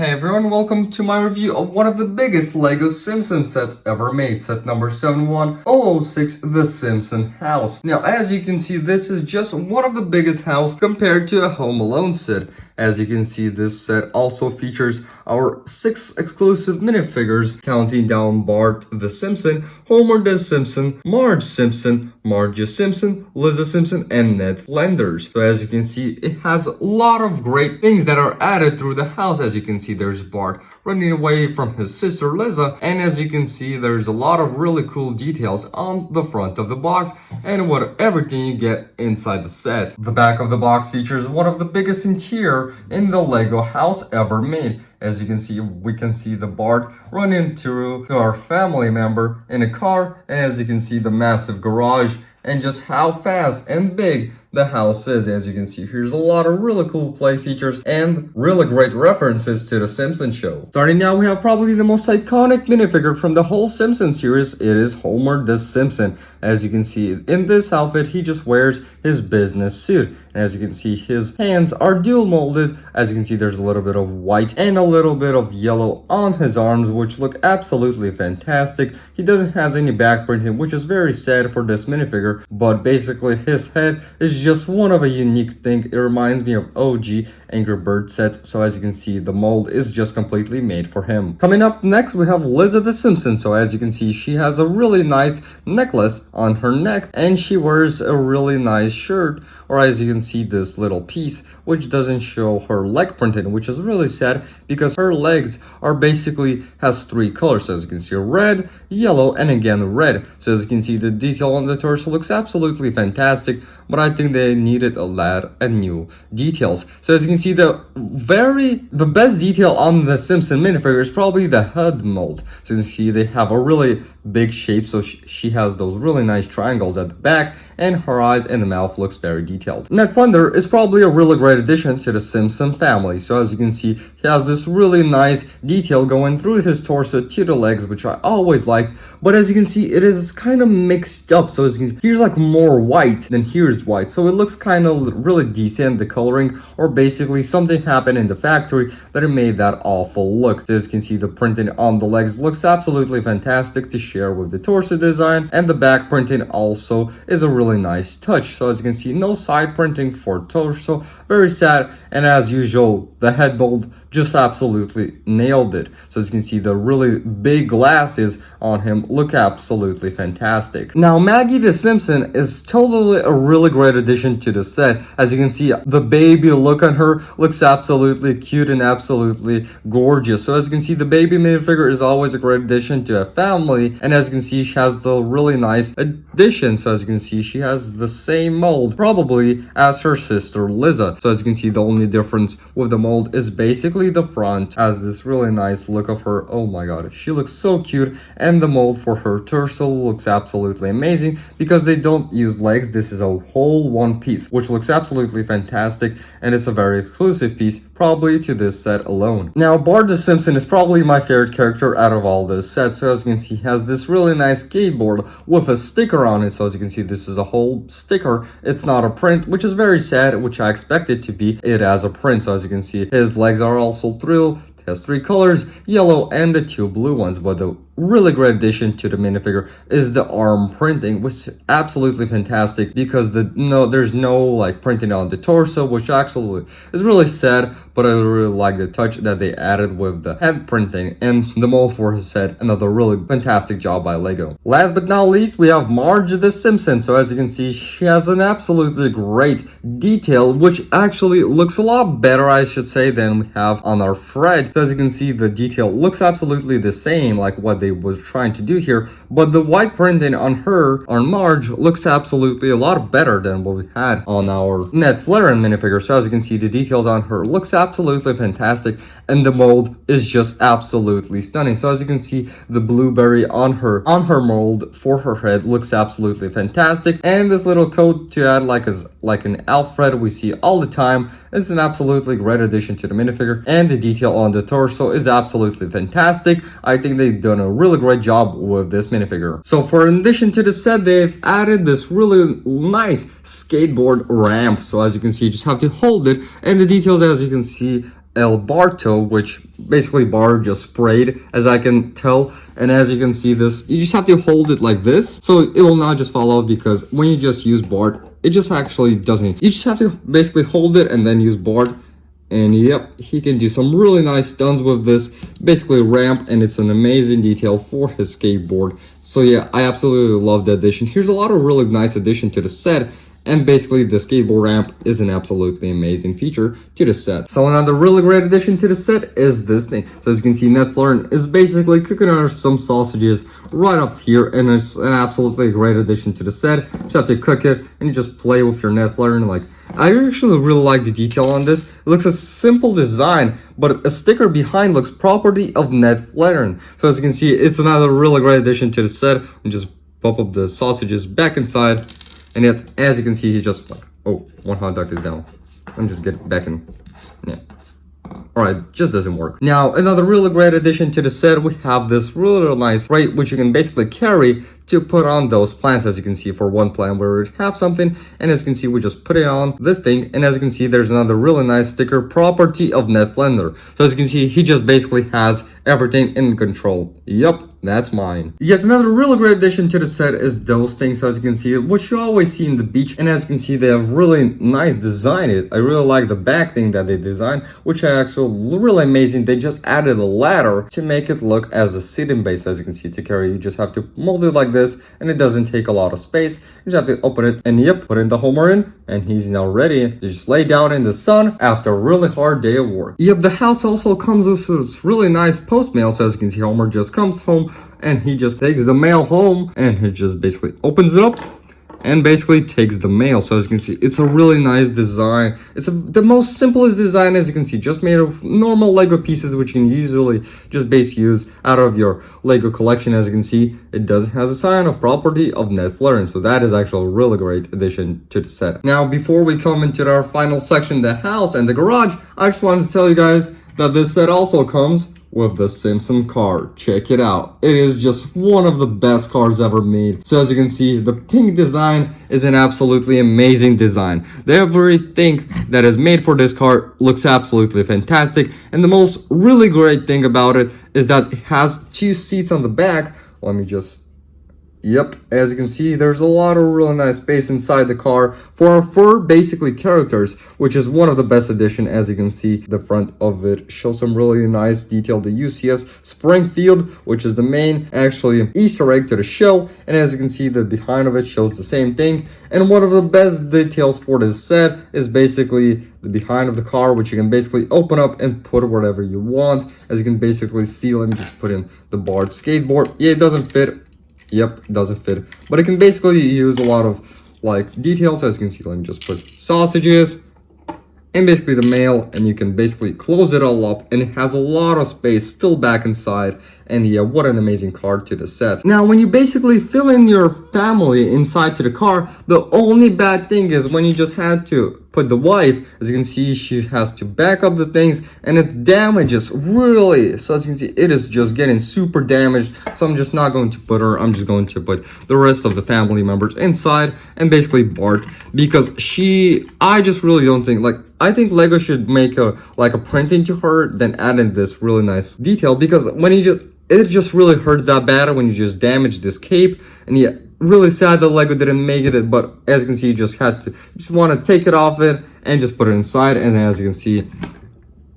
Hey everyone, welcome to my review of one of the biggest LEGO Simpsons sets ever made, set number 71006, the Simpsons House. Now, as you can see, this is just one of the biggest house compared to a Home Alone set. As you can see, this set also features our 6 exclusive minifigures, counting down Bart the Simpson, Homer the Simpson, Marge Simpson, Marge Simpson, Lisa Simpson, and Ned Flanders. So as you can see, it has a lot of great things that are added through the house. As you can see, there's Bart running away from his sister Lisa, and as you can see, there's a lot of really cool details on the front of the box and everything you get inside the set. The back of the box features one of the biggest interior in the LEGO house ever made. As you can see, we can see the Bart run into our family member in a car, and as you can see, the massive garage and just how fast and big the house is. As you can see, here's a lot of really cool play features and really great references to the Simpsons show. Starting now, we have probably the most iconic minifigure from the whole Simpsons series. It is Homer the Simpson. As you can see, in this outfit, he just wears his business suit. And as you can see, his hands are dual molded. As you can see, there's a little bit of white and a little bit of yellow on his arms, which look absolutely fantastic. He doesn't have any back printing, which is very sad for this minifigure, but basically his head is just one of a unique thing. It reminds me of OG Angry Bird sets, so as you can see, the mold is just completely made for him. Coming up next, we have Lisa the Simpson. So as you can see, she has a really nice necklace on her neck, and she wears a really nice shirt, or as you can see, this little piece which doesn't show her leg printing, which is really sad because her legs are basically has 3 colors. So as you can see, red, yellow, and again red. So as you can see, the detail on the torso looks absolutely fantastic, but I think they needed a lot of new details. So as you can see, the best detail on the Simpson minifigure is probably the head mold. So you can see they have a really big shape, so she has those really nice triangles at the back, and her eyes and the mouth looks very detailed. Ned Flanders is probably a really great addition to the Simpson family. So as you can see, he has this really nice detail going through his torso to the legs, which I always liked, but as you can see, it is kind of mixed up. So as you can see, here's like more white than here's white, so it looks kind of really decent, the coloring, or basically something happened in the factory that it made that awful look. So as you can see, the printing on the legs looks absolutely fantastic to share with the torso design, and the back printing also is a really nice touch. So as you can see, no side printing for torso, very sad, and as usual, the head mold just absolutely nailed it. So as you can see, the really big glasses on him look absolutely fantastic. Now, Maggie the Simpson is totally a really great addition to the set. As you can see, the baby look on her looks absolutely cute and absolutely gorgeous. So as you can see, the baby minifigure is always a great addition to a family, and as you can see, she has the really nice addition. So as you can see, she has the same mold probably as her sister Lisa. So as you can see, the only difference with the mold is basically the front has this really nice look of her. Oh my god, she looks so cute, and the mold for her torso looks absolutely amazing because they don't use legs. This is a whole one piece, which looks absolutely fantastic, and it's a very exclusive piece probably to this set alone. Now, Bart the Simpson is probably my favorite character out of all this set. So as you can see, he has this really nice skateboard with a sticker on it. So as you can see, this is a whole sticker. It's not a print, which is very sad, which I expected to be it as a print. So as you can see, his legs are also thrilled. It has 3 colors, yellow and the 2 blue ones, but the really great addition to the minifigure is the arm printing, which is absolutely fantastic because there's no like printing on the torso, which actually is really sad, but I really like the touch that they added with the head printing and the mold for his head. Another really fantastic job by LEGO. Last but not least, we have Marge the Simpson. So as you can see, she has an absolutely great detail, which actually looks a lot better, I should say, than we have on our Fred. So as you can see, the detail looks absolutely the same like what they was trying to do here, but the white printing on Marge looks absolutely a lot better than what we had on our Ned Flanders minifigure. So as you can see, the details on her looks absolutely fantastic, and the mold is just absolutely stunning. So as you can see, the blueberry on her mold for her head looks absolutely fantastic, and this little coat to add like an Alfred we see all the time is an absolutely great addition to the minifigure, and the detail on the torso is absolutely fantastic. I think they've done a really great job with this minifigure. So for in addition to the set, they've added this really nice skateboard ramp. So as you can see, you just have to hold it, and the details, as you can see, El Barto, which basically bar just sprayed, as I can tell. And as you can see this, you just have to hold it like this, so it will not just fall out, because when you just use Bart, it just actually doesn't. You just have to basically hold it and then use Bart. And yep, he can do some really nice stunts with this, basically ramp, and it's an amazing detail for his skateboard. So yeah, I absolutely love the addition. Here's a lot of really nice addition to the set. And basically, the skateboard ramp is an absolutely amazing feature to the set. So another really great addition to the set is this thing. So as you can see, Ned Flarin is basically cooking on some sausages right up here, and it's an absolutely great addition to the set. You just have to cook it, and you just play with your Ned Flarin. Like, I actually really like the detail on this. It looks a simple design, but a sticker behind looks property of Ned Flarin. So as you can see, it's another really great addition to the set. And just pop up the sausages back inside. And yet, as you can see, he just like, oh, one hot dog is down. Let me just get it back in. Yeah. Alright, just doesn't work. Now, another really great addition to the set, we have this really nice crate, which you can basically carry to put on those plants. As you can see, for one plant where we have something, and as you can see, we just put it on this thing, and as you can see, there's another really nice sticker, property of Ned Flarin. So as you can see, he just basically has everything in control. Yup, that's mine. Yet another really great addition to the set is those things, as you can see, which you always see in the beach, and as you can see, they have really nice design. I really like the back thing that they designed, which I actually really amazing. They just added a ladder to make it look as a sitting base. As you can see, to carry, you just have to mold it like this, and it doesn't take a lot of space. You just have to open it, and yep, put in the Homer in, and he's now ready to just lay down in the sun after a really hard day of work. Yep, the house also comes with this really nice post mail. So as you can see, Homer just comes home, and he just takes the mail home, and he just basically opens it up and basically takes the mail. So as you can see, it's a really nice design. It's the most simplest design, as you can see, just made of normal Lego pieces, which you can usually just use out of your Lego collection. As you can see, it has a sign of property of Ned Flarin, so that is actually a really great addition to the set. Now, before we come into our final section, the house and the garage, I just wanted to tell you guys that this set also comes with the Simpsons car. Check it out. It is just one of the best cars ever made. So as you can see, the pink design is an absolutely amazing design. Everything that is made for this car looks absolutely fantastic. And the most really great thing about it is that it has 2 seats on the back. Let me just... Yep, as you can see, there's a lot of really nice space inside the car for our 4 basically characters, which is one of the best addition. As you can see, the front of it shows some really nice detail. The UCS Springfield, which is the main actually Easter egg to the show, and as you can see, the behind of it shows the same thing. And one of the best details for this set is basically the behind of the car, which you can basically open up and put whatever you want. As you can basically see, let me just put in the Bart skateboard. Yeah, it doesn't fit. Yep, it doesn't fit, but it can basically use a lot of like details. As you can see, let me just put sausages and basically the mail, and you can basically close it all up, and it has a lot of space still back inside. And yeah, what an amazing car to the set. Now, when you basically fill in your family inside to the car, the only bad thing is when you just had to put the wife. As you can see, she has to back up the things, and it damages really. So as you can see, it is just getting super damaged. So I'm just not going to put her. I'm just going to put the rest of the family members inside, and basically Bart, because I just really don't think, like, I think Lego should make a printing to her, then add in this really nice detail, because when it just really hurts that bad when you just damage this cape. And yeah, really sad that Lego didn't make it, but as you can see, you just want to take it off it and just put it inside. And as you can see,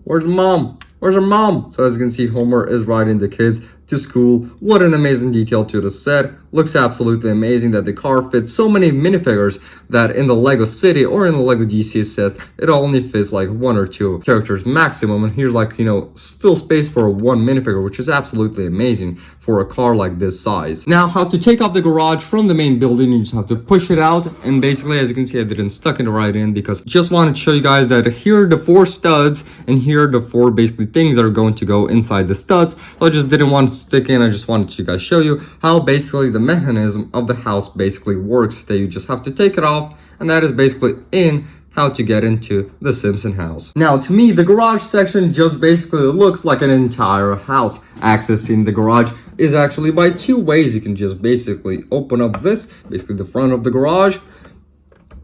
where's mom? Where's her mom? So as you can see, Homer is riding the kids to school. What an amazing detail to the set. Looks absolutely amazing that the car fits so many minifigures that in the Lego City or in the Lego DC set, it only fits like 1 or 2 characters maximum. And here's like, you know, still space for 1 minifigure, which is absolutely amazing for a car like this size. Now, how to take off the garage from the main building, you just have to push it out. And basically, as you can see, I didn't stuck it right in because just wanted to show you guys that here are the 4 studs, and here are the 4 basically things that are going to go inside the studs. So I just didn't want to stick in. I just wanted to guys show you how basically the mechanism of the house basically works, that you just have to take it off, and that is basically in how to get into the Simpsons house. Now, to me, the garage section just basically looks like an entire house. Accessing the garage is actually by 2 ways. You can just basically open up this, basically the front of the garage,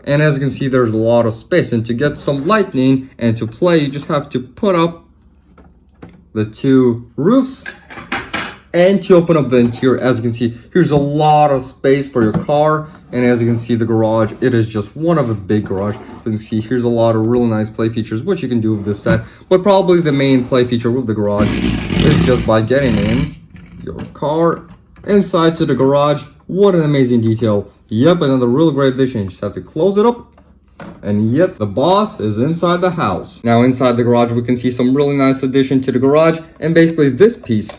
and as you can see, there's a lot of space. And to get some lightning and to play, you just have to put up the two roofs. And to open up the interior, as you can see, here's a lot of space for your car. And as you can see, the garage, it is just one of a big garage. You can see here's a lot of really nice play features, which you can do with this set. But probably the main play feature with the garage is just by getting in your car inside to the garage. What an amazing detail. Yep, another real great addition. You just have to close it up. And yet the boss is inside the house. Now inside the garage, we can see some really nice addition to the garage. And basically this piece,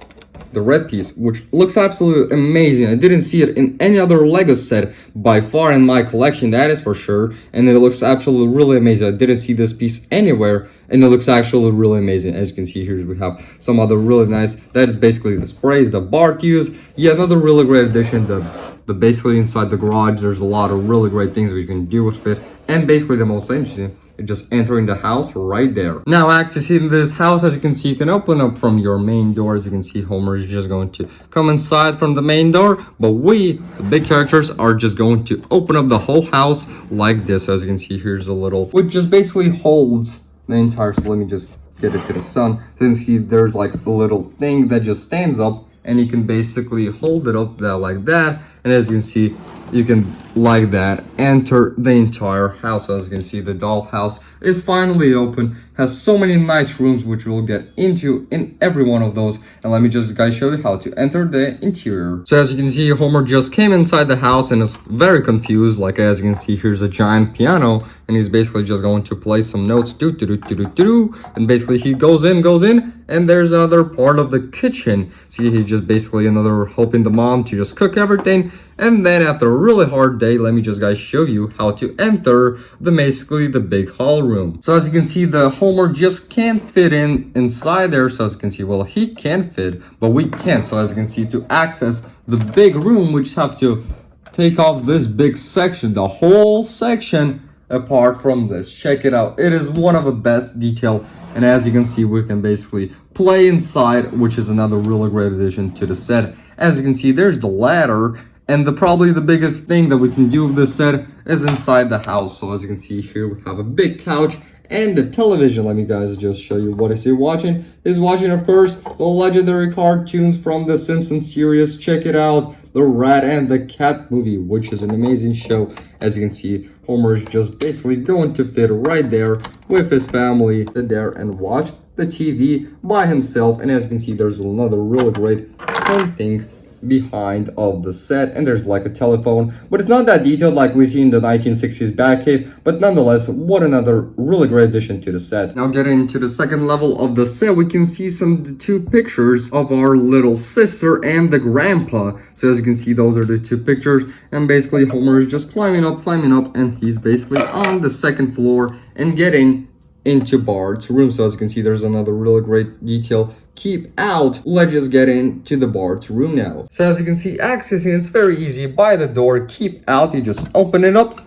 the red piece, which looks absolutely amazing. I didn't see it in any other Lego set by far in my collection, that is for sure. And it looks absolutely really amazing. I didn't see this piece anywhere, and it looks actually really amazing. As you can see here, we have some other really nice, that is basically the sprays that Bart used. Yeah, another really great addition. The basically inside the garage, there's a lot of really great things we can do with it. And basically the most interesting, just entering the house right there. Now accessing this house, as you can see, you can open up from your main door. As you can see, Homer is just going to come inside from the main door, but we, the big characters, are just going to open up the whole house like this. As you can see, here's a little, which just basically holds the entire, so let me just get it to the sun. So you can see there's like a little thing that just stands up, and you can basically hold it up there like that. And as you can see, you can, like that, enter the entire house. As you can see, the dollhouse is finally open, has so many nice rooms, which we'll get into in every one of those. And let me just guys show you how to enter the interior. So as you can see, Homer just came inside the house and is very confused. Like as you can see, here's a giant piano, and he's basically just going to play some notes. Do do do do do do. And basically he goes in, and there's another part of the kitchen. See, he's just basically another helping the mom to just cook everything. And then after a really hard day, let me just guys show you how to enter basically the big hall room. So as you can see, the Homer just can't fit inside there. So as you can see, well, he can fit, but we can't. So as you can see, to access the big room, we just have to take off this big section, the whole section apart from this. Check it out. It is one of the best detail. And as you can see, we can basically play inside, which is another really great addition to the set. As you can see, there's the ladder. And probably the biggest thing that we can do with this set is inside the house. So as you can see here, we have a big couch and the television. Let me guys just show you what is he watching. He's watching, of course, the legendary cartoons from the Simpsons series. Check it out, the Rat and the Cat movie, which is an amazing show. As you can see, Homer is just basically going to fit right there with his family, sit there and watch the TV by himself. And as you can see, there's another really great painting behind of the set, and there's like a telephone, but it's not that detailed like we see in the 1960s Batcave, but nonetheless, what another really great addition to the set. Now getting into the second level of the set, we can see the two pictures of our little sister and the grandpa. So as you can see, those are the two pictures, and basically Homer is just climbing up, and he's basically on the second floor and getting into Bart's room. So as you can see, there's another really great detail. Keep out. Let's just get into the Bart's room now. So as you can see, accessing it's very easy. By the door, keep out, you just open it up,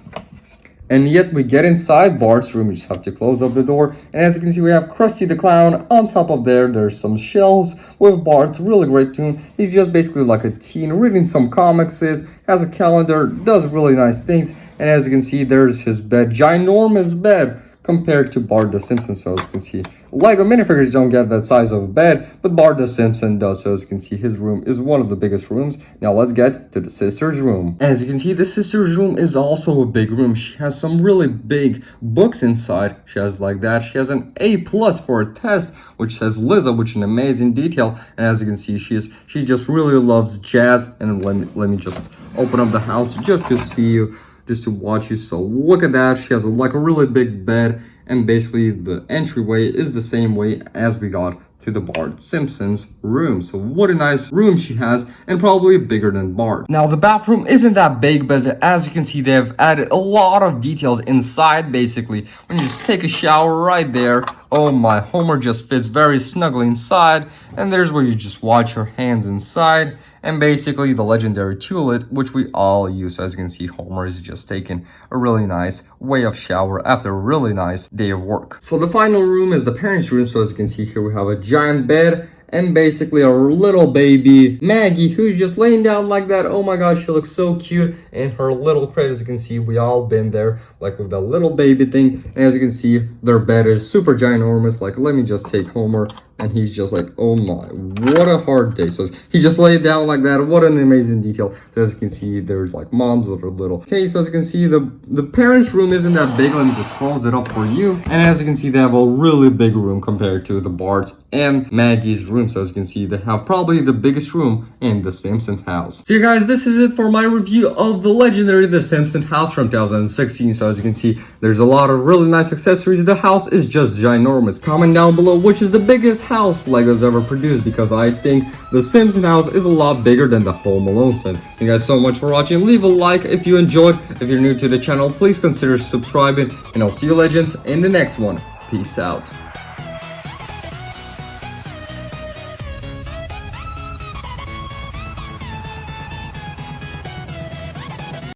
and yet we get inside Bart's room. You just have to close up the door, and as you can see, we have Krusty the Clown. On top of there's some shelves with Bart's really great tune. He's just basically like a teen reading some comics, has a calendar, does really nice things. And as you can see, there's his bed, ginormous bed compared to Bart the Simpson. So as you can see, Lego minifigures don't get that size of a bed, but Bart the Simpson does. So as you can see, his room is one of the biggest rooms. Now let's get to the sister's room. As you can see, the sister's room is also a big room. She has some really big books inside. She has like that. She has an A+ for a test, which says Liza, which is an amazing detail. And as you can see, she just really loves jazz. And let me just open up the house just to see you, just to watch you. So look at that. She has like a really big bed, and basically the entryway is the same way as we got to the Bart Simpson's room. So what a nice room she has, and probably bigger than Bart. Now the bathroom isn't that big, but as you can see, they've added a lot of details inside. Basically, when you just take a shower right there, oh my, Homer just fits very snugly inside. And there's where you just wash your hands inside, and basically the legendary toilet, which we all use. So as you can see, Homer is just taking a really nice way of shower after a really nice day of work. So the final room is the parents' room. So as you can see here, we have a giant bed and basically our little baby Maggie, who's just laying down like that. Oh my gosh, she looks so cute. And her little crate, as you can see, we all been there, like with that little baby thing. And as you can see, their bed is super ginormous. Like, let me just take Homer And he's just like, oh my, what a hard day. So he just laid down like that. What an amazing detail. So as you can see, there's like mom's little. Okay, so as you can see, the parents' room isn't that big. Let me just close it up for you. And as you can see, they have a really big room compared to the Bart's and Maggie's room. So as you can see, they have probably the biggest room in the Simpsons house. So yeah, guys, this is it for my review of the legendary The Simpsons house from 2016. So as you can see, there's a lot of really nice accessories. The house is just ginormous. Comment down below which is the biggest house Legos ever produced, because I think the Simpsons house is a lot bigger than the Home Alone set. Thank you guys so much for watching. Leave a like if you enjoyed. If you're new to the channel, please consider subscribing, and I'll see you legends in the next one. Peace out.